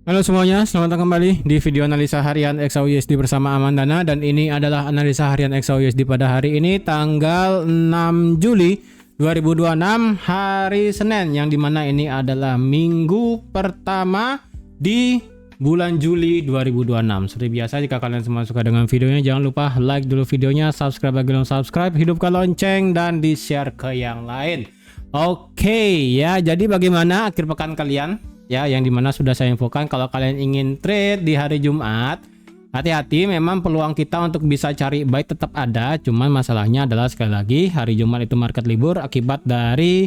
Halo semuanya, selamat datang kembali di video analisa harian XAUUSD bersama Amandana. Dan ini adalah analisa harian XAUUSD pada hari ini tanggal 6 Juli 2026 hari Senin, yang dimana ini adalah minggu pertama di bulan Juli 2026. Seperti biasa, jika kalian semua suka dengan videonya, jangan lupa like dulu videonya, subscribe bagi belum subscribe, hidupkan lonceng, dan di share ke yang lain. Oke ya, jadi bagaimana akhir pekan kalian? Ya, yang dimana sudah saya infokan kalau kalian ingin trade di hari Jumat, hati-hati, memang peluang kita untuk bisa cari buy tetap ada. Cuman masalahnya adalah sekali lagi hari Jumat itu market libur akibat dari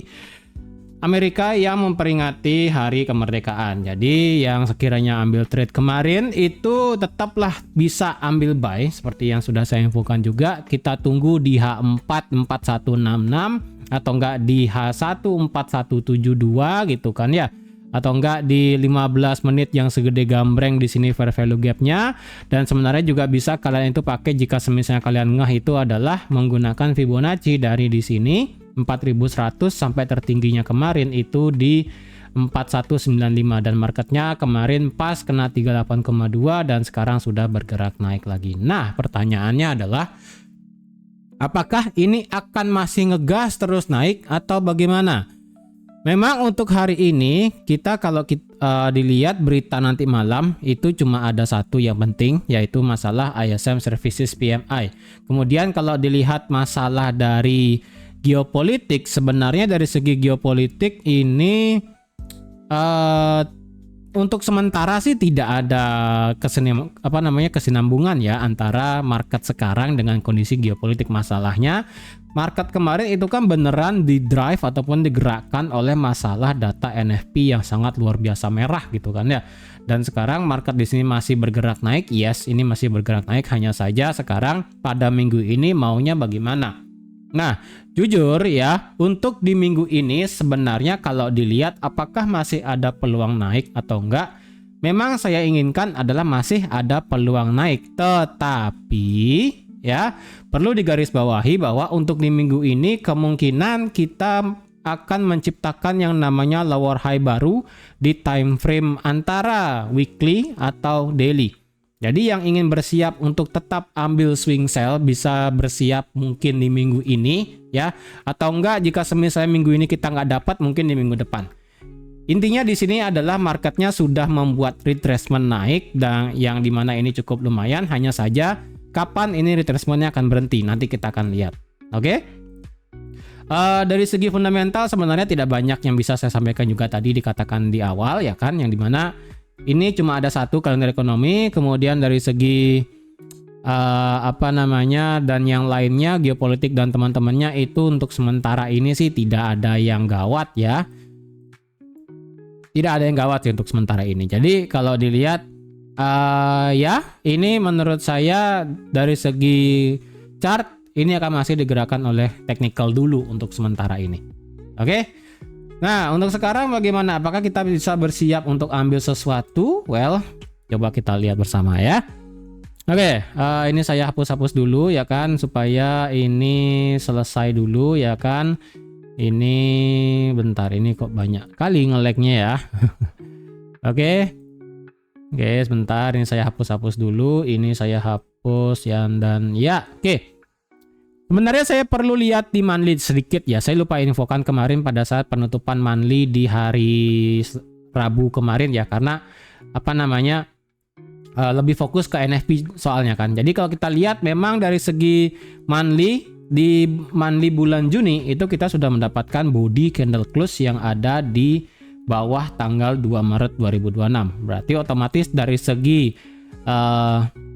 Amerika yang memperingati hari kemerdekaan. Jadi yang sekiranya ambil trade kemarin itu tetaplah bisa ambil buy seperti yang sudah saya infokan juga. Kita tunggu di H4 4166 atau enggak di H1 4172 gitu kan ya. Atau enggak di 15 menit yang segede gambreng di sini fair value gapnya. Dan sebenarnya juga bisa kalian itu pakai jika misalnya kalian ngeh itu adalah menggunakan Fibonacci dari di sini 4100 sampai tertingginya kemarin itu di 4195, dan marketnya kemarin pas kena 38,2 dan sekarang sudah bergerak naik lagi. Nah, pertanyaannya adalah apakah ini akan masih ngegas terus naik atau bagaimana? Memang untuk hari ini kita kalau dilihat berita nanti malam itu cuma ada satu yang penting, yaitu masalah ISM Services PMI. Kemudian kalau dilihat masalah dari geopolitik, sebenarnya dari segi geopolitik ini untuk sementara sih tidak ada kesinambungan ya antara market sekarang dengan kondisi geopolitik. Masalahnya market kemarin itu kan beneran di drive ataupun digerakkan oleh masalah data NFP yang sangat luar biasa merah gitu kan ya. Dan sekarang market di sini masih bergerak naik. Yes, ini masih bergerak naik, hanya saja sekarang pada minggu ini maunya bagaimana. Nah, jujur ya, untuk di minggu ini sebenarnya kalau dilihat apakah masih ada peluang naik atau enggak, memang saya inginkan adalah masih ada peluang naik. Tetapi ya, perlu digarisbawahi bahwa untuk di minggu ini kemungkinan kita akan menciptakan yang namanya lower high baru di time frame antara weekly atau daily. Jadi yang ingin bersiap untuk tetap ambil swing sell bisa bersiap mungkin di minggu ini ya, atau enggak jika misalnya minggu ini kita nggak dapat mungkin di minggu depan. Intinya di sini adalah marketnya sudah membuat retracement naik dan yang dimana ini cukup lumayan, hanya saja kapan ini retracementnya akan berhenti nanti kita akan lihat. Oke? Dari segi fundamental sebenarnya tidak banyak yang bisa saya sampaikan, juga tadi dikatakan di awal ya kan, yang dimana ini cuma ada satu kalender ekonomi, kemudian dari segi dan yang lainnya geopolitik dan teman-temannya itu untuk sementara ini sih tidak ada yang gawat ya. Tidak ada yang gawat sih untuk sementara ini. Jadi kalau dilihat ya ini menurut saya dari segi chart ini akan masih digerakkan oleh technical dulu untuk sementara ini. Oke? Nah, untuk sekarang bagaimana? Apakah kita bisa bersiap untuk ambil sesuatu? Well, coba kita lihat bersama ya. Oke, ini saya hapus-hapus dulu ya kan, supaya ini selesai dulu ya kan. Ini bentar, ini kok banyak kali nge-lag-nya ya. Oke, sebentar, ini saya hapus-hapus dulu. Ini saya hapus dan ya, oke. Sebenarnya saya perlu lihat di monthly sedikit ya. Saya lupa infokan kemarin pada saat penutupan monthly di hari Rabu kemarin ya, karena lebih fokus ke NFP soalnya kan. Jadi kalau kita lihat memang dari segi monthly, di monthly bulan Juni itu kita sudah mendapatkan body candle close yang ada di bawah tanggal 2 Maret 2026. Berarti otomatis dari segi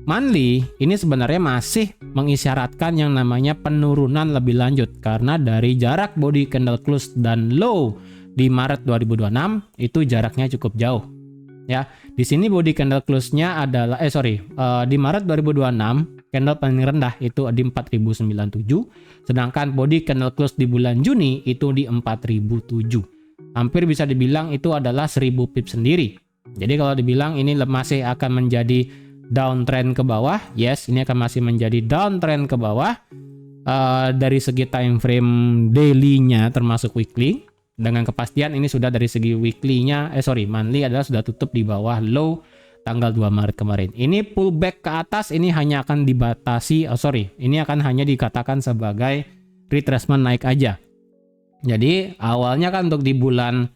monthly ini sebenarnya masih mengisyaratkan yang namanya penurunan lebih lanjut, karena dari jarak body candle close dan low di Maret 2026 itu jaraknya cukup jauh ya. Di sini body candle close-nya adalah di Maret 2026 candle paling rendah itu di 4097, sedangkan body candle close di bulan Juni itu di 4007. Hampir bisa dibilang itu adalah 1000 pips sendiri. Jadi kalau dibilang ini masih akan menjadi downtrend ke bawah, yes, ini akan masih menjadi downtrend ke bawah dari segi time frame daily-nya termasuk weekly. dengan kepastian ini sudah dari segi monthly adalah sudah tutup di bawah low tanggal 2 Maret kemarin. Ini pullback ke atas ini hanya akan ini akan hanya dikatakan sebagai retracement naik aja. Jadi awalnya kan untuk di bulan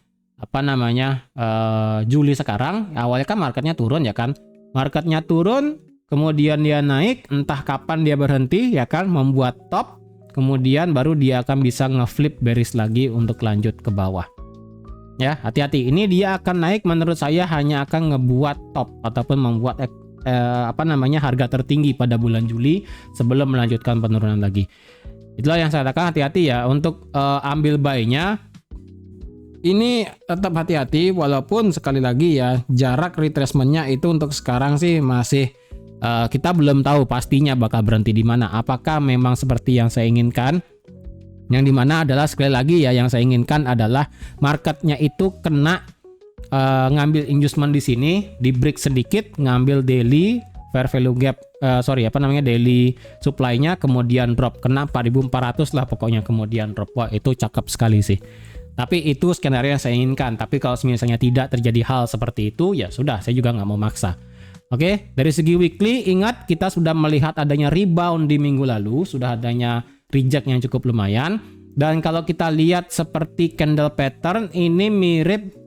Juli sekarang, awalnya kan marketnya turun ya kan. Marketnya turun, kemudian dia naik, entah kapan dia berhenti ya kan, membuat top. Kemudian baru dia akan bisa ngeflip bearish lagi untuk lanjut ke bawah. Ya, hati-hati. Ini dia akan naik, menurut saya hanya akan ngebuat top ataupun membuat harga tertinggi pada bulan Juli sebelum melanjutkan penurunan lagi. Itulah yang saya katakan, hati-hati ya untuk ambil buy-nya. Ini tetap hati-hati walaupun sekali lagi ya jarak retracement-nya itu untuk sekarang sih masih kita belum tahu pastinya bakal berhenti di mana. Apakah memang seperti yang saya inginkan? Yang dimana adalah sekali lagi ya, yang saya inginkan adalah marketnya itu kena ngambil inducement di sini, di break sedikit, ngambil daily fair value gap, daily supply-nya, kemudian drop kena 4.400 lah pokoknya, kemudian drop. Wah, itu cakep sekali sih. Tapi itu skenario yang saya inginkan. Tapi kalau misalnya tidak terjadi hal seperti itu, ya sudah, saya juga nggak mau maksa. Oke, dari segi weekly, ingat kita sudah melihat adanya rebound di minggu lalu, sudah adanya reject yang cukup lumayan. Dan kalau kita lihat seperti candle pattern, ini mirip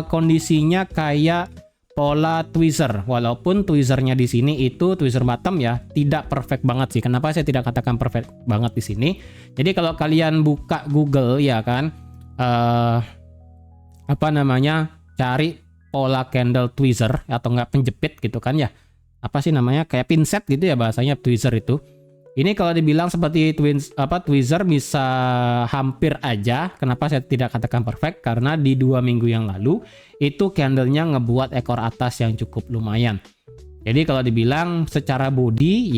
kondisinya kayak pola tweezer. Walaupun tweezernya di sini itu tweezer bottom ya, tidak perfect banget sih. Kenapa saya tidak katakan perfect banget di sini? Jadi kalau kalian buka Google ya kan, cari pola candle tweezer atau enggak penjepit gitu kan ya, kayak pinset gitu ya bahasanya tweezer itu. Ini kalau dibilang seperti tweezer bisa hampir aja. Kenapa saya tidak katakan perfect? Karena di 2 minggu yang lalu itu candlenya ngebuat ekor atas yang cukup lumayan. Jadi kalau dibilang secara body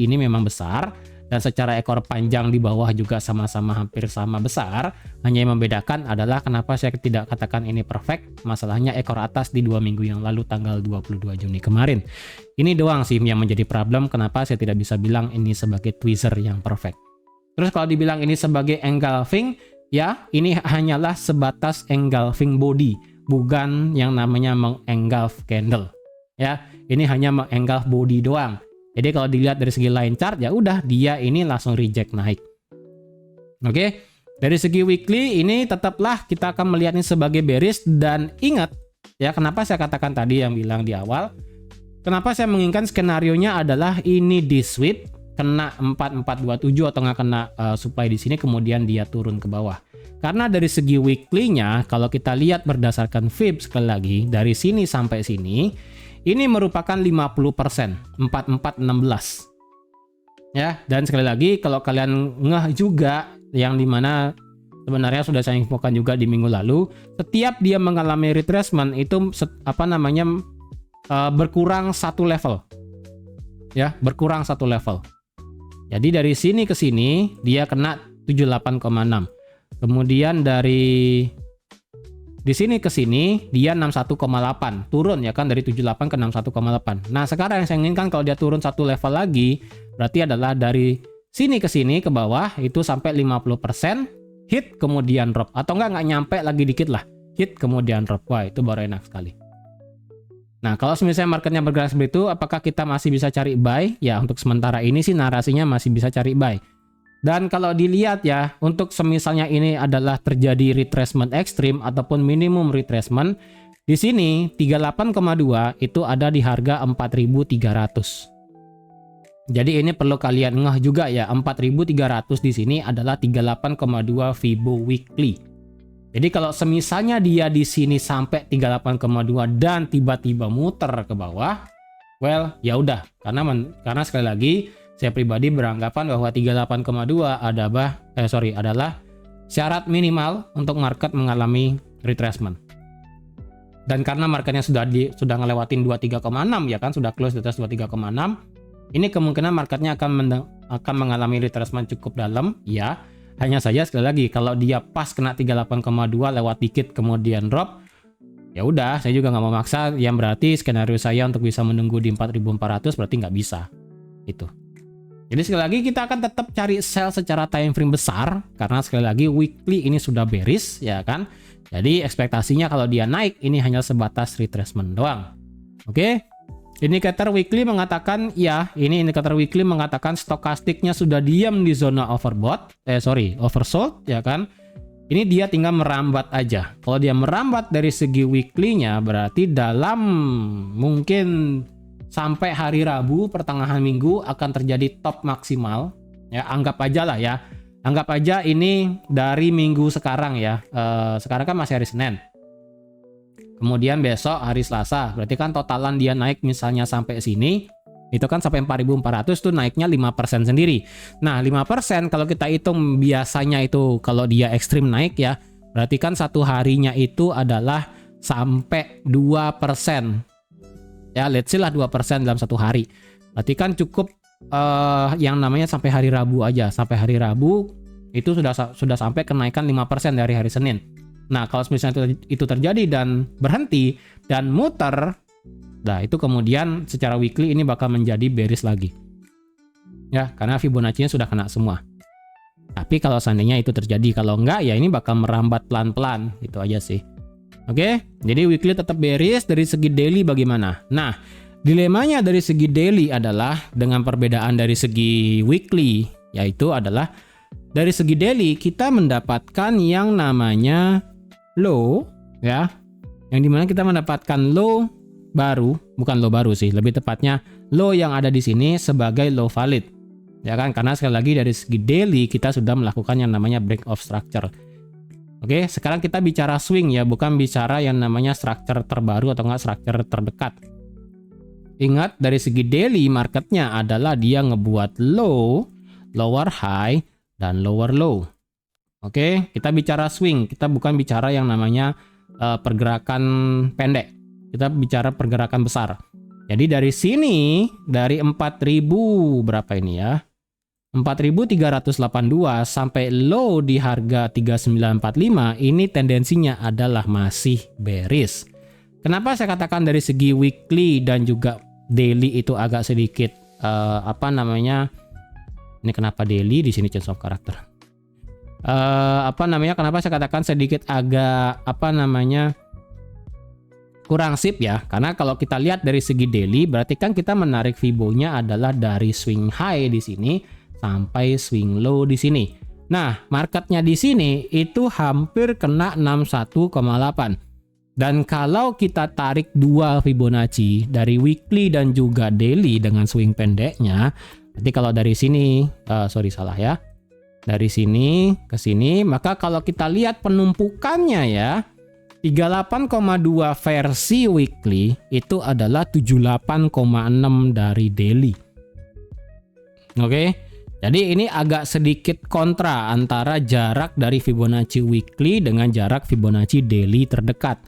ini memang besar, dan secara ekor panjang di bawah juga sama-sama hampir sama besar. Hanya yang membedakan adalah kenapa saya tidak katakan ini perfect, masalahnya ekor atas di 2 minggu yang lalu tanggal 22 Juni kemarin. Ini doang sih yang menjadi problem kenapa saya tidak bisa bilang ini sebagai tweezer yang perfect. Terus kalau dibilang ini sebagai engulfing, ya ini hanyalah sebatas engulfing body, bukan yang namanya mengengulf candle. Ya, ini hanya mengengulf body doang. Jadi kalau dilihat dari segi line chart, ya udah dia ini langsung reject naik. Oke, dari segi weekly ini tetaplah kita akan melihat ini sebagai bearish. Dan ingat ya, kenapa saya katakan tadi yang bilang di awal, kenapa saya menginginkan skenario-nya adalah ini di sweep kena 4427 atau nggak kena supply di sini, kemudian dia turun ke bawah. Karena dari segi weekly-nya, kalau kita lihat berdasarkan fib sekali lagi dari sini sampai sini, ini merupakan 50%, 4416. Ya, dan sekali lagi kalau kalian ngeh juga, yang dimana sebenarnya sudah saya infokan juga di minggu lalu, setiap dia mengalami retracement itu berkurang satu level. Ya, berkurang satu level. Jadi dari sini ke sini dia kena 78,6. Kemudian dari di sini ke sini dia 61,8, turun ya kan dari 78 ke 61,8. Nah, sekarang yang saya inginkan kalau dia turun satu level lagi, berarti adalah dari sini ke sini ke bawah itu sampai 50%, hit kemudian drop, atau enggak nyampe lagi dikit lah, hit kemudian drop. Wah, itu baru enak sekali. Nah, kalau misalnya marketnya bergerak seperti itu, apakah kita masih bisa cari buy? Ya, untuk sementara ini sih narasinya masih bisa cari buy. Dan kalau dilihat ya, untuk semisalnya ini adalah terjadi retracement ekstrim ataupun minimum retracement, di sini 38,2 itu ada di harga 4.300. Jadi ini perlu kalian ngeh juga ya, 4.300 di sini adalah 38,2 Fibo weekly. Jadi kalau semisalnya dia di sini sampai 38,2 dan tiba-tiba muter ke bawah, well, ya udah, karena sekali lagi saya pribadi beranggapan bahwa 38,2 adalah syarat minimal untuk market mengalami retracement. Dan karena marketnya sudah ngelewatin 23,6 ya kan, sudah close di atas 23,6, ini kemungkinan marketnya akan mengalami retracement cukup dalam ya. Hanya saja sekali lagi kalau dia pas kena 38,2 lewat dikit kemudian drop, ya udah, saya juga nggak mau maksa, yang berarti skenario saya untuk bisa menunggu di 4.400 berarti nggak bisa. Itu. Jadi sekali lagi kita akan tetap cari sell secara time frame besar karena sekali lagi weekly ini sudah bearish ya kan. Jadi ekspektasinya kalau dia naik ini hanya sebatas retracement doang. Oke. Indikator weekly mengatakan indikator weekly mengatakan stokastiknya sudah diam di zona oversold ya kan. Ini dia tinggal merambat aja. Kalau dia merambat dari segi weekly-nya berarti dalam mungkin sampai hari Rabu pertengahan minggu akan terjadi top maksimal. Ya, anggap aja lah ya. Anggap aja ini dari minggu sekarang ya. Sekarang kan masih hari Senin. Kemudian besok hari Selasa. Berarti kan totalan dia naik misalnya sampai sini. Itu kan sampai 4.400 tuh naiknya 5% sendiri. Nah 5% kalau kita hitung biasanya itu kalau dia ekstrim naik ya. Berarti kan satu harinya itu adalah sampai 2%. Ya, let's say lah 2% dalam satu hari. Berarti kan cukup yang namanya sampai hari Rabu aja. Sampai hari Rabu itu sudah sampai kenaikan 5% dari hari Senin. Nah, kalau misalnya itu terjadi dan berhenti dan muter, nah itu kemudian secara weekly ini bakal menjadi bearish lagi. Ya, karena Fibonacci-nya sudah kena semua. Tapi kalau seandainya itu terjadi, kalau enggak ya ini bakal merambat pelan-pelan. Itu aja sih. Oke, jadi weekly tetap bearish. Dari segi daily bagaimana? Nah, dilemanya dari segi daily adalah dengan perbedaan dari segi weekly, yaitu adalah dari segi daily kita mendapatkan yang namanya low, ya, yang dimana kita mendapatkan low baru, bukan low baru sih, lebih tepatnya low yang ada di sini sebagai low valid, ya kan? Karena sekali lagi dari segi daily kita sudah melakukan yang namanya break of structure. Oke, sekarang kita bicara swing ya, bukan bicara yang namanya structure terbaru atau enggak structure terdekat. Ingat, dari segi daily marketnya adalah dia ngebuat low, lower high, dan lower low. Oke, kita bicara swing, kita bukan bicara yang namanya pergerakan pendek. Kita bicara pergerakan besar. Jadi dari sini, dari 4.000 berapa ini ya? 4.382 sampai low di harga 3945 ini tendensinya adalah masih bearish. Kenapa saya katakan dari segi weekly dan juga daily itu agak sedikit ini kenapa daily di sini change of character. Kenapa saya katakan sedikit agak kurang sip ya? Karena kalau kita lihat dari segi daily berarti kan kita menarik Fibo-nya adalah dari swing high di sini sampai swing low di sini. Nah, marketnya di sini itu hampir kena 61,8. Dan kalau kita tarik dua Fibonacci dari weekly dan juga daily dengan swing pendeknya, berarti kalau dari sini, dari sini ke sini, maka kalau kita lihat penumpukannya ya, 38,2 versi weekly itu adalah 78,6 dari daily. Oke. Jadi ini agak sedikit kontra antara jarak dari Fibonacci weekly dengan jarak Fibonacci daily terdekat.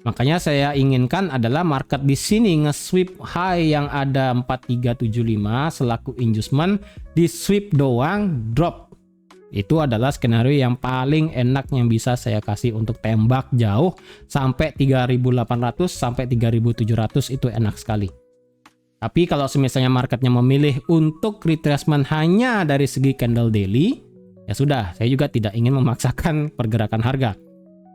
Makanya saya inginkan adalah market di sini nge-sweep high yang ada 4375 selaku inducement, di sweep doang drop. Itu adalah skenario yang paling enak yang bisa saya kasih untuk tembak jauh sampai 3.800 sampai 3.700 itu enak sekali. Tapi kalau misalnya marketnya memilih untuk retracement hanya dari segi candle daily, ya sudah, saya juga tidak ingin memaksakan pergerakan harga.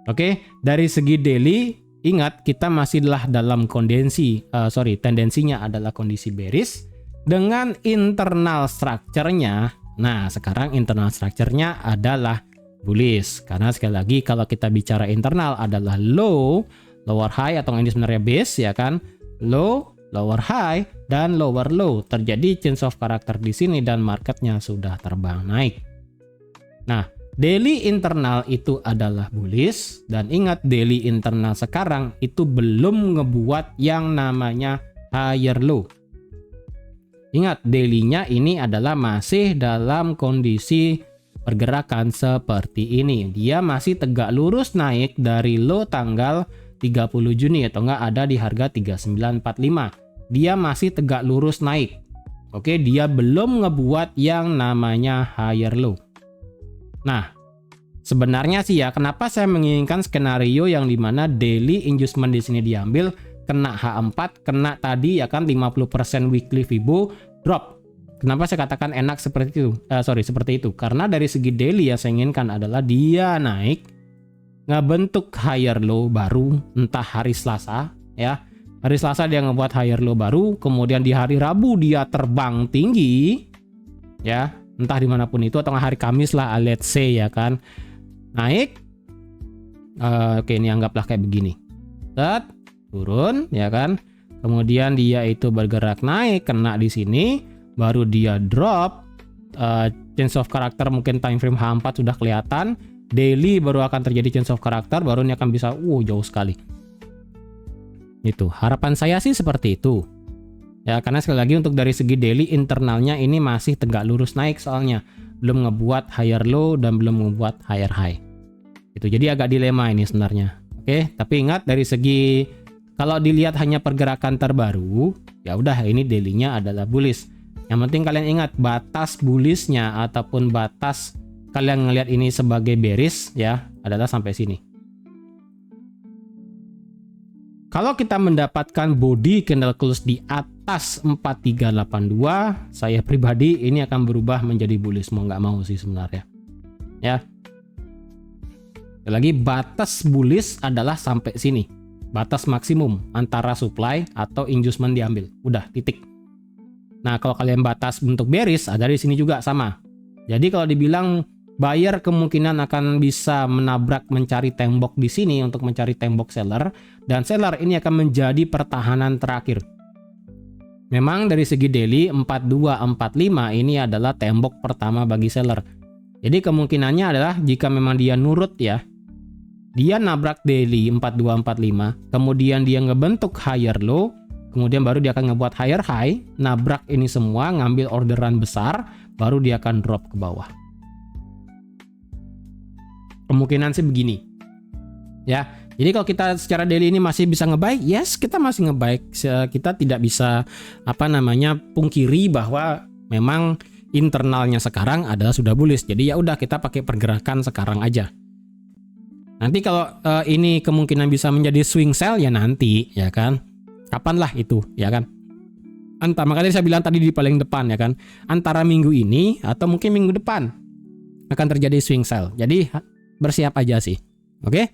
Oke, dari segi daily, ingat kita masihlah dalam tendensinya adalah kondisi bearish dengan internal structure-nya. Nah, sekarang internal structure-nya adalah bullish. Karena sekali lagi kalau kita bicara internal adalah low, lower high atau ini sebenarnya base ya kan, low, lower high, dan lower low. Terjadi change of character di sini dan marketnya sudah terbang naik. Nah, daily internal itu adalah bullish. Dan ingat, daily internal sekarang itu belum ngebuat yang namanya higher low. Ingat, daily-nya ini adalah masih dalam kondisi pergerakan seperti ini. Dia masih tegak lurus naik dari low tanggal 30 Juni atau enggak ada di harga 3945. Dia masih tegak lurus naik. Oke, dia belum ngebuat yang namanya higher low. Nah, sebenarnya sih ya, kenapa saya menginginkan skenario yang dimana daily inducement di sini diambil, kena H4, kena tadi ya kan 50% weekly Fibo, drop. Kenapa saya katakan enak seperti itu? Seperti itu. Karena dari segi daily yang saya inginkan adalah dia naik, ngebentuk higher low baru, entah hari Selasa, ya. Hari Selasa dia ngebuat higher low baru, kemudian di hari Rabu dia terbang tinggi, ya, entah dimanapun itu, atau hari Kamis lah, let's say, ya kan, naik. Oke, ini anggaplah kayak begini, turun, ya kan, kemudian dia itu bergerak naik, kena di sini, baru dia drop. Change of character mungkin time frame H4 sudah kelihatan, daily baru akan terjadi change of character, baru ini akan bisa jauh sekali. Itu harapan saya sih seperti itu ya, karena sekali lagi untuk dari segi daily internalnya ini masih tegak lurus naik, soalnya belum ngebuat higher low dan belum ngebuat higher high. Itu jadi agak dilema ini sebenarnya. Oke, tapi ingat dari segi kalau dilihat hanya pergerakan terbaru, ya udah ini daily-nya adalah bullish. Yang penting kalian ingat batas bullishnya ataupun batas kalian ngelihat ini sebagai bearish ya adalah sampai sini. Kalau kita mendapatkan body candle close di atas 4382, saya pribadi ini akan berubah menjadi bullish, mau nggak mau sih sebenarnya. Ya. Lagi batas bullish adalah sampai sini. Batas maksimum antara supply atau inducement diambil. Udah, titik. Nah, kalau kalian batas untuk bearish ada di sini juga sama. Jadi kalau dibilang buyer kemungkinan akan bisa menabrak mencari tembok di sini untuk mencari tembok seller, dan seller ini akan menjadi pertahanan terakhir. Memang dari segi daily 4245 ini adalah tembok pertama bagi seller. Jadi kemungkinannya adalah jika memang dia nurut ya, dia nabrak daily 4245, kemudian dia ngebentuk higher low, kemudian baru dia akan ngebuat higher high, nabrak ini semua, ngambil orderan besar, baru dia akan drop ke bawah. Kemungkinan sih begini ya. Jadi kalau kita secara daily ini masih bisa ngebuy, yes kita masih ngebuy. Kita tidak bisa pungkiri bahwa memang internalnya sekarang adalah sudah bullish. Jadi ya udah kita pakai pergerakan sekarang aja. Nanti kalau ini kemungkinan bisa menjadi swing sell ya nanti ya kan. Kapanlah itu ya kan. Makanya saya bilang tadi di paling depan ya kan. Antara minggu ini atau mungkin minggu depan akan terjadi swing sell. Jadi bersiap aja sih. Oke.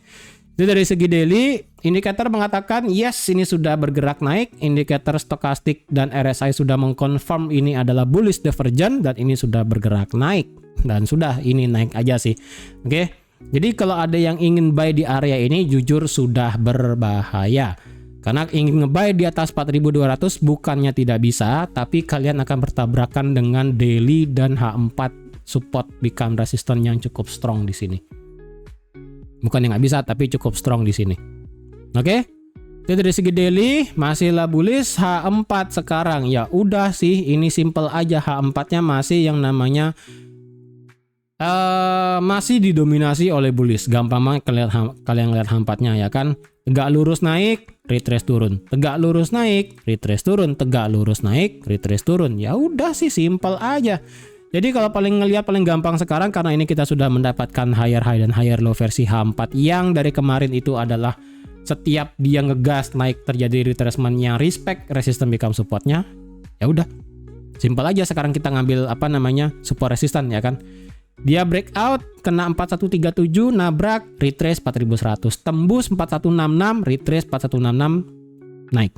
Itu dari segi daily, indikator mengatakan yes ini sudah bergerak naik, indikator stokastik dan RSI sudah mengkonfirm ini adalah bullish divergent dan ini sudah bergerak naik dan sudah ini naik aja sih. Oke. Jadi kalau ada yang ingin buy di area ini jujur sudah berbahaya. Karena ingin nge-buy di atas 4200 bukannya tidak bisa, tapi kalian akan bertabrakan dengan daily dan H4 support become resistance yang cukup strong di sini. Bukan yang nggak bisa, tapi cukup strong di sini. Oke? Jadi dari segi daily masihlah bullish. H4 sekarang ya udah sih, ini simple aja. H4-nya masih yang namanya masih didominasi oleh bullish. Gampang banget kalian lihat H4-nya ya kan. Tegak lurus naik, retrace turun. Tegak lurus naik, retrace turun. Tegak lurus naik, retrace turun. Ya udah sih, simple aja. Jadi kalau paling gampang sekarang karena ini kita sudah mendapatkan higher high dan higher low versi H4 yang dari kemarin itu adalah setiap dia ngegas naik terjadi retracement yang respect resistance become supportnya. Ya udah. Simpel aja sekarang kita ngambil support resistance ya kan. Dia breakout kena 4137 nabrak retrace 4100, tembus 4166 retrace 4166 naik.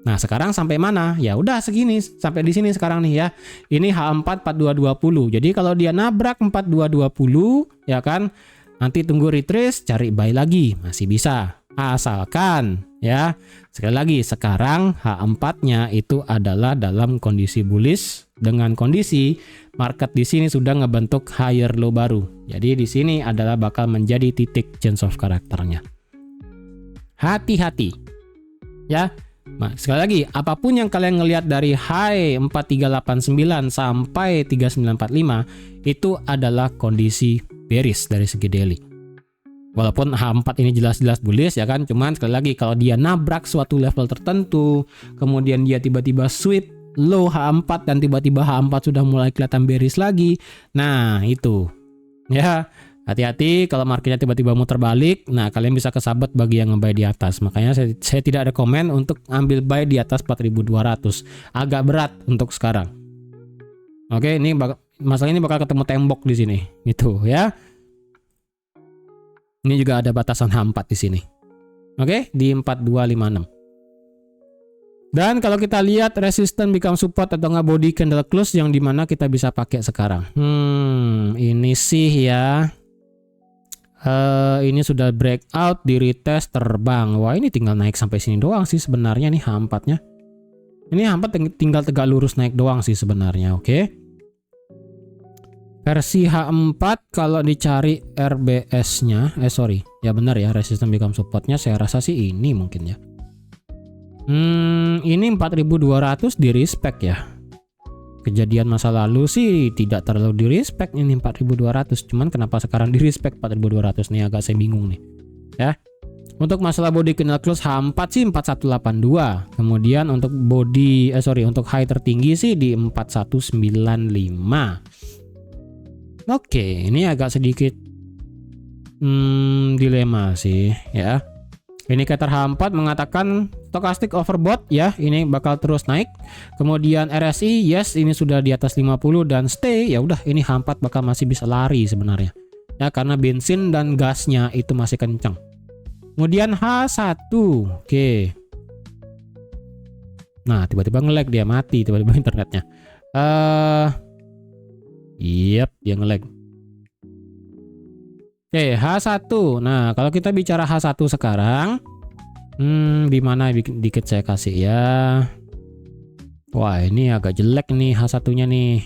Nah, sekarang sampai mana? Ya udah segini, sampai di sini sekarang nih ya. Ini H4 4220. Jadi kalau dia nabrak 4220 ya kan, nanti tunggu retrace, cari buy lagi, masih bisa. Asalkan ya, sekali lagi sekarang H4-nya itu adalah dalam kondisi bullish dengan kondisi market di sini sudah ngebentuk higher low baru. Jadi di sini adalah bakal menjadi titik change of karakternya. Hati-hati. Ya. Nah, sekali lagi, apapun yang kalian ngelihat dari high 4389 sampai 3945 itu adalah kondisi bearish dari segi daily. Walaupun H4 ini jelas-jelas bullish ya kan, cuman sekali lagi kalau dia nabrak suatu level tertentu, kemudian dia tiba-tiba sweep low H4 dan tiba-tiba H4 sudah mulai kelihatan bearish lagi. Nah, itu. Ya. Hati-hati kalau marketnya tiba-tiba muter balik. Nah, kalian bisa kesabet bagi yang nge-buy di atas. Makanya saya tidak rekomen untuk ambil buy di atas 4200. Agak berat untuk sekarang. Oke, ini masalah ini bakal ketemu tembok di sini, gitu ya. Ini juga ada batasan H4 di sini. Oke, di 4256. Dan kalau kita lihat resistance become support atau nggak body candle close yang dimana kita bisa pakai sekarang. Ini sih ya. Ini sudah breakout di retest terbang. Wah, ini tinggal naik sampai sini doang sih sebenarnya nih H4-nya. Ini H4 tinggal tegak lurus naik doang sih sebenarnya, oke. Versi H4 kalau dicari RBS-nya, ya benar ya, resistance become support-nya saya rasa sih ini mungkin ya. Ini 4200 di respect ya. Kejadian masa lalu sih tidak terlalu di respect ini 4200, cuman kenapa sekarang di respect 4200 nih, agak saya bingung nih ya. Untuk masalah body candle close H4 sih 4182. Kemudian untuk untuk high tertinggi sih di 4195. Oke, ini agak sedikit dilema sih ya. Indicator H4 mengatakan stochastic overbought ya, ini bakal terus naik. Kemudian RSI yes, ini sudah di atas 50 dan stay, ya udah ini H4 bakal masih bisa lari sebenarnya. Ya karena bensin dan gasnya itu masih kencang. Kemudian H1. Oke. Nah, tiba-tiba nge-lag dia, mati tiba-tiba internetnya. Yep, dia nge-lag. Oke, H1. Nah, kalau kita bicara H1 sekarang, di mana dikit saya kasih ya. Wah, ini agak jelek nih H1-nya nih.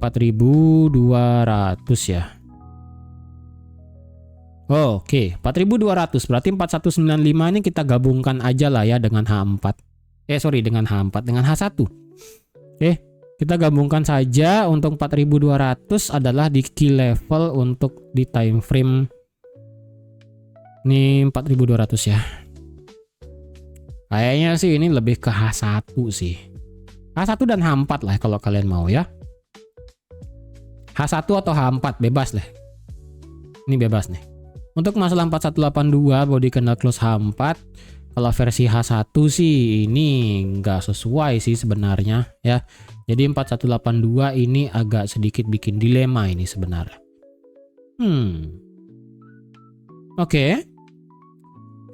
4200 ya. Oke, 4200 berarti 4195 ini kita gabungkan aja lah ya dengan H4. Dengan H4 dengan H1. Oke. Kita gabungkan saja untuk 4200 adalah di key level untuk di time frame. Ini 4200 ya. Kayaknya sih ini lebih ke H1 sih. H1 dan H4 lah kalau kalian mau ya. H1 atau H4 bebas lah. Ini bebas nih. Untuk masalah 4182 body candle close H4, kalau versi H1 sih ini nggak sesuai sih sebenarnya ya. Jadi 4182 ini agak sedikit bikin dilema ini sebenarnya. Oke.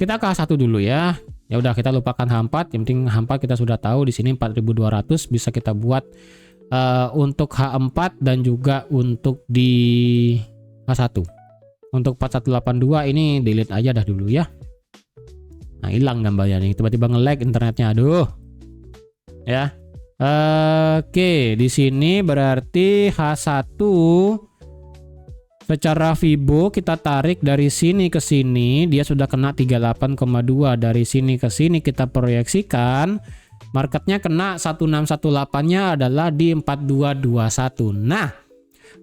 Kita ke H1 dulu ya. Ya udah kita lupakan H4, yang penting H4 kita sudah tahu di sini 4200 bisa kita buat untuk H4 dan juga untuk di H1. Untuk 4182 ini delete aja dah dulu ya. Nah, hilang gambarnya nih, tiba-tiba nge-lag internetnya. Aduh. Ya. Oke, di sini berarti H1 secara Fibo kita tarik dari sini ke sini, dia sudah kena 38,2. Dari sini ke sini kita proyeksikan marketnya kena 1618-nya adalah di 4221. Nah,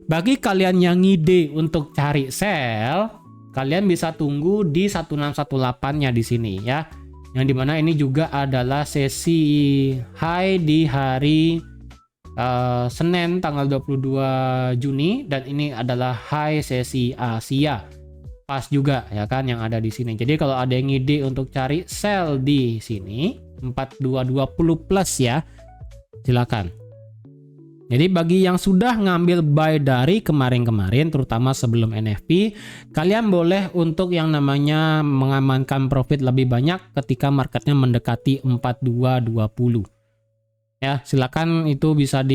bagi kalian yang ngide untuk cari sell, kalian bisa tunggu di 1618-nya di sini ya. Yang dimana ini juga adalah sesi high di hari Senin tanggal 22 Juni dan ini adalah high sesi Asia. Pas juga ya kan yang ada di sini. Jadi kalau ada yang ide untuk cari sell di sini 4220 plus ya, silakan. Jadi bagi yang sudah ngambil buy dari kemarin-kemarin terutama sebelum NFP, kalian boleh untuk yang namanya mengamankan profit lebih banyak ketika marketnya mendekati 4220. Ya, silakan itu bisa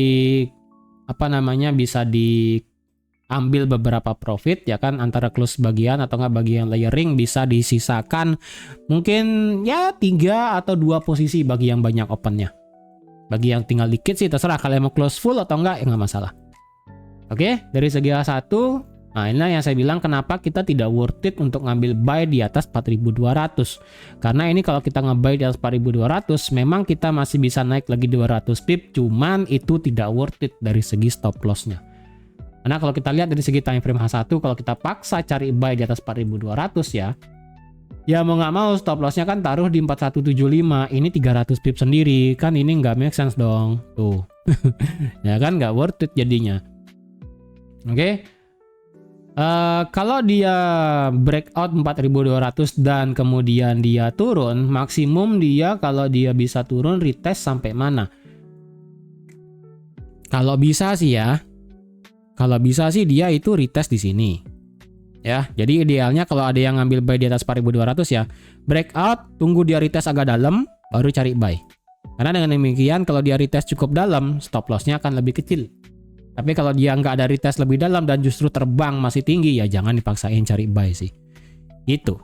bisa diambil beberapa profit ya kan, antara close bagian atau nggak bagian layering bisa disisakan mungkin ya 3 atau 2 posisi bagi yang banyak opennya. Bagi yang tinggal dikit sih terserah kalian mau close full atau enggak ya nggak masalah. Oke, dari segi H1, nah inilah yang saya bilang kenapa kita tidak worth it untuk ngambil buy di atas 4200. Karena ini kalau kita nge-buy di atas 4200 memang kita masih bisa naik lagi 200 pip, cuman itu tidak worth it dari segi stop loss-nya. Karena kalau kita lihat dari segi time frame H1, kalau kita paksa cari buy di atas 4200 ya mau nggak mau stop lossnya kan taruh di 4175, ini 300 pip sendiri kan, ini nggak make sense dong tuh. Ya kan nggak worth it jadinya. Oke. Kalau dia breakout 4200 dan kemudian dia turun, maksimum dia kalau dia bisa turun retest sampai mana? Kalau bisa sih ya. Kalau bisa sih dia itu retest di sini. Ya, jadi idealnya kalau ada yang ngambil buy di atas 4.200 ya, breakout, tunggu dia retest agak dalam, baru cari buy. Karena dengan demikian kalau dia retest cukup dalam, stop loss-nya akan lebih kecil. Tapi kalau dia nggak ada retest lebih dalam dan justru terbang masih tinggi, ya jangan dipaksain cari buy sih. Itu.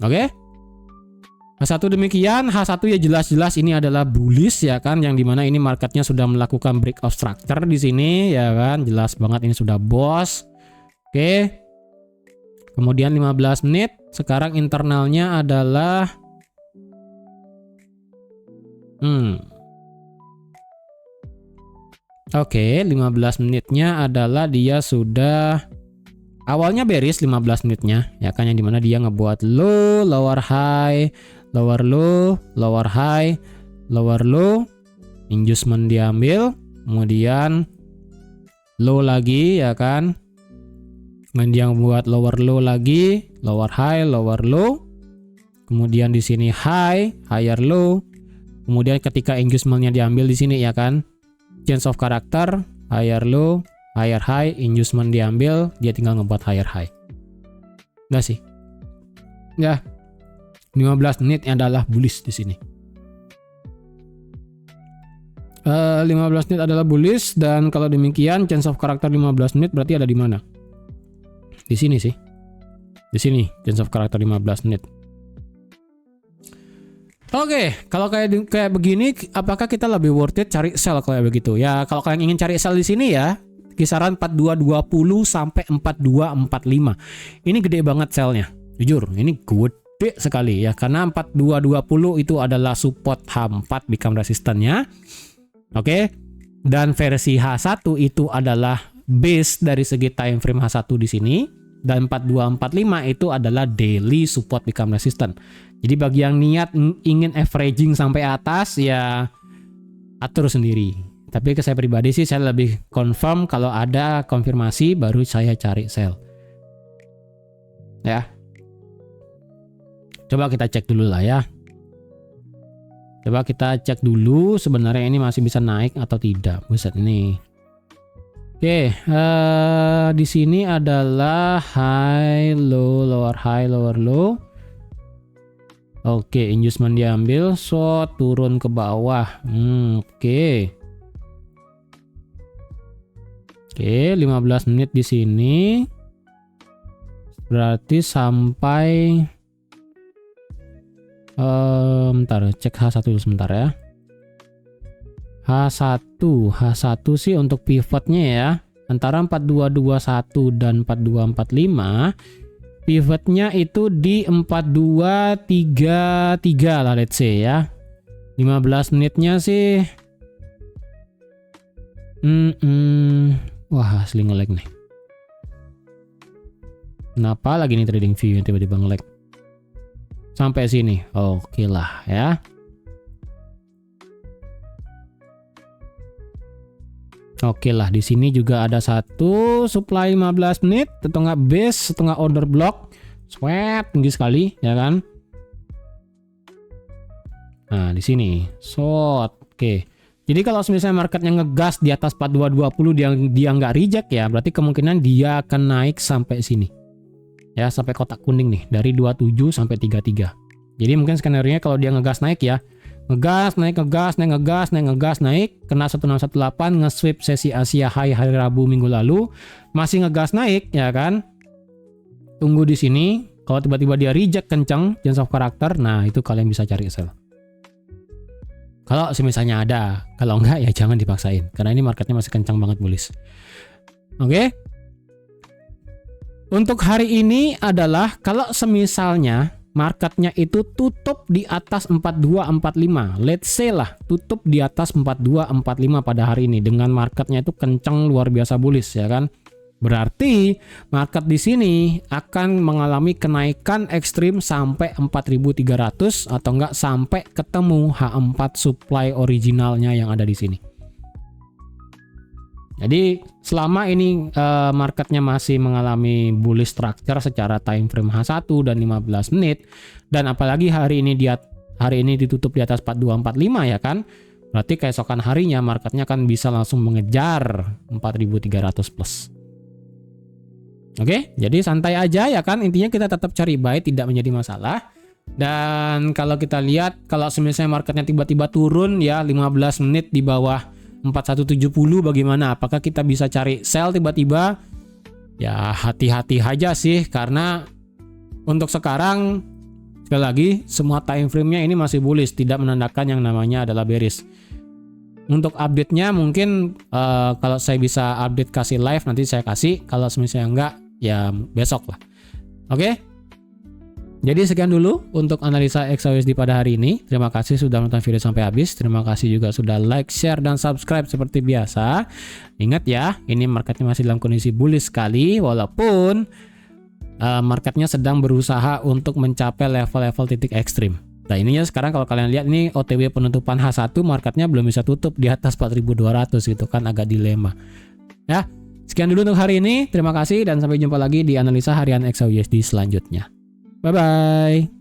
Oke? H1 demikian, H1 ya jelas-jelas ini adalah bullish ya kan, yang dimana ini marketnya sudah melakukan breakout structure di sini ya kan, jelas banget ini sudah boss. Oke. Kemudian 15 menit, sekarang internalnya adalah Oke, 15 menitnya adalah dia sudah awalnya bearish 15 menitnya ya kan, yang dimana dia ngebuat low, lower high, lower low, lower high, lower low, inducement diambil, kemudian low lagi ya kan. Kemudian dia buat lower low lagi, lower high, lower low. Kemudian di sini high, higher low. Kemudian ketika inducement-nya diambil di sini ya kan, change of character, higher low, higher high, inducement diambil, dia tinggal ngebuat higher high. Enggak sih? Ya. 15 menit adalah bullish di sini. 15 menit adalah bullish, dan kalau demikian change of character 15 menit berarti ada di mana? Di sini sih. Di sini change of character 15 menit. Oke, kalau kayak begini apakah kita lebih worth it cari sell kayak begitu? Ya, kalau kalian ingin cari sell di sini ya, kisaran 4220 sampai 4245. Ini gede banget sellnya. Jujur, ini gede sekali ya, karena 4220 itu adalah support H4 become resistannya. Oke. Dan versi H1 itu adalah base dari segi time frame H1 di sini, dan 4245 itu adalah daily support become resistant. Jadi bagi yang niat ingin averaging sampai atas ya atur sendiri. Tapi ke saya pribadi sih saya lebih confirm kalau ada konfirmasi baru saya cari sell. Ya. Coba kita cek dulu lah ya. Coba kita cek dulu sebenarnya ini masih bisa naik atau tidak. Buset ini. Oke, di sini adalah high, low, lower high, lower low. Oke, inducement diambil, so turun ke bawah. Oke. Oke, 15 menit di sini. Berarti sampai bentar, cek H1 dulu sebentar ya. H1 sih untuk pivotnya ya, antara 4221 dan 4245. Pivotnya itu di 4233 lah, let's say ya. 15 menitnya sih wah asli nge-lag nih. Kenapa lagi nih trading view yang tiba-tiba nge-lag sampai sini? Oke lah ya. Oke lah, di sini juga ada satu supply 15 menit, setengah base, setengah order block, sweat tinggi sekali, ya kan? Nah di sini, short, oke. Jadi kalau misalnya marketnya ngegas di atas 4220 dia nggak reject ya, berarti kemungkinan dia akan naik sampai sini, ya sampai kotak kuning nih, dari 27 sampai 33. Jadi mungkin skenario-nya kalau dia ngegas naik ya. Ngegas, naik, kena 1618, nge-sweep sesi Asia high hari Rabu minggu lalu, masih ngegas naik ya kan. Tunggu di sini, kalau tiba-tiba dia reject kenceng, change of character, nah itu kalian bisa cari sell. Kalau misalnya ada, kalau enggak ya jangan dipaksain, karena ini marketnya masih kencang banget bullish. Oke. Untuk hari ini adalah kalau semisalnya marketnya itu tutup di atas 4245, let's say lah tutup di atas 4245 pada hari ini dengan marketnya itu kencang luar biasa bullish ya kan. Berarti market di sini akan mengalami kenaikan ekstrim sampai 4300 atau enggak sampai ketemu H4 supply originalnya yang ada di sini. Jadi selama ini marketnya masih mengalami bullish structure secara time frame H1 dan 15 menit, dan apalagi hari ini ditutup di atas 4245 ya kan, Berarti keesokan harinya marketnya kan bisa langsung mengejar 4.300 plus. Oke, jadi santai aja ya kan. Intinya kita tetap cari buy, tidak menjadi masalah. Dan kalau kita lihat, kalau misalnya marketnya tiba-tiba turun ya 15 menit di bawah 4170 bagaimana? Apakah kita bisa cari sell tiba-tiba? Ya hati-hati aja sih, karena untuk sekarang sekali lagi semua time frame-nya ini masih bullish, tidak menandakan yang namanya adalah bearish. Untuk update-nya mungkin kalau saya bisa update kasih live nanti saya kasih, kalau misalnya enggak ya besok lah. Oke. Jadi sekian dulu untuk analisa XAUSD pada hari ini. Terima kasih sudah menonton video sampai habis. Terima kasih juga sudah like, share, dan subscribe seperti biasa. Ingat ya, ini marketnya masih dalam kondisi bullish sekali, walaupun marketnya sedang berusaha untuk mencapai level-level titik ekstrim. Nah ininya sekarang kalau kalian lihat ini OTW penutupan H1, marketnya belum bisa tutup di atas 4.200 gitu kan, agak dilema. Ya, sekian dulu untuk hari ini. Terima kasih dan sampai jumpa lagi di analisa harian XAUSD selanjutnya. Bye-bye.